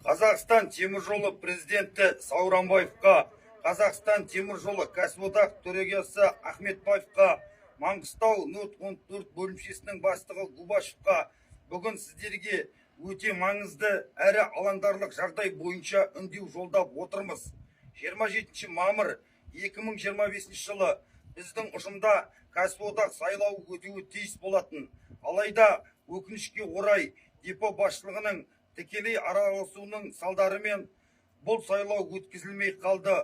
Қазақстан темір жолы президенті Сауранбаевқа, Қазақстан темір жолы кәсіподақ төрағасы Ахметбаевқа, Маңғыстау нөт 14 бөлімшесінің бастығы Губашевқа бүгін сіздерге өте маңызды әрі алаңдарлық жағдай бойынша үндеу жолдап отырмыз. 27 мамыр 2025 жылы біздің ұжымда кәсіподақ сайлауы өтуі тиіс болатын. Алайда өкінішке орай депо басшылығының тікелей араласуының салдарымен бұл сайлау өткізілмей қалды.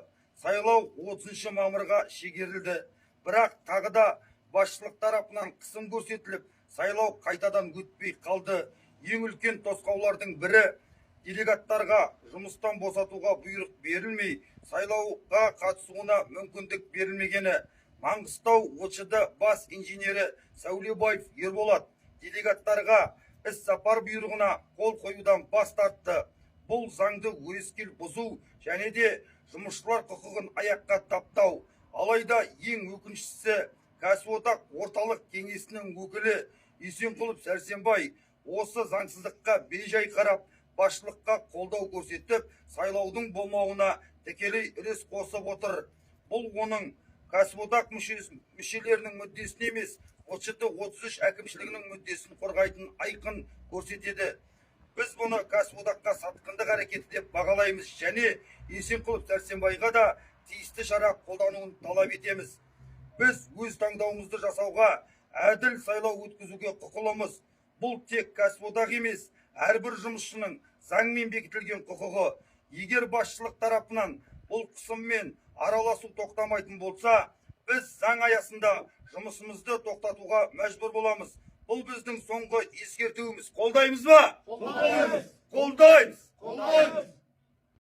Сайлау 30 мамырға шегерілді. Бірақ тағы да басшылық тарапынан қысым көрсетіліп, сайлау қайтадан өтпей қалды. Ең үлкен тосқаулардың бірі делегаттарға жұмыстан босатуға бұйрық берілмей, сайлауға қатысуына мүмкіндік берілмегені. Маңғыстау ОЧД бас инженері Сәулебаев Ерболат делегаттарға іс-сапар бұйрығына қол қоюдан бас тартты. Бұл заңды өрескел бұзу және де жұмысшылар құқығын аяққа таптау. Алайда ең өкініштісі, кәсіподақ орталық кеңесінің өкілі Есенқұлов Сәрсенбай осы заңсыздыққа бейжай қарап, басшылыққа қолдау көрсетіп, сайлаудың болмауына тікелей үлес қосып отыр. Бұл оның кәсіподақ мүшелерінің мүддесін емес, ОЧД 33 әкімшілігінің мүддесін қорғайтын айқын көрсетеді. Біз бұны кәсіподаққа сатқындық әрекеті деп бағалаймыз және Есенқұлов Сәрсенбайға да тиісті шара қолдануын талап етеміз. Біз өз таңдауымызды жасауға, әділ сайлау өткізуге құқылымыз. Бұл тек кәсіподақ емес, әрбір жұмысшының заңмен бекітілген құқығы. Егер басшылық тарапынан бұл қысыммен араласу тоқтамайтын болса, біз заң аясында жұмысымызды тоқтатуға мәжбүр боламыз. Бұл біздің соңғы ескертуіміз. Қолдаймыз ба? Қолдаймыз. Қолдаймыз. Қолдаймыз.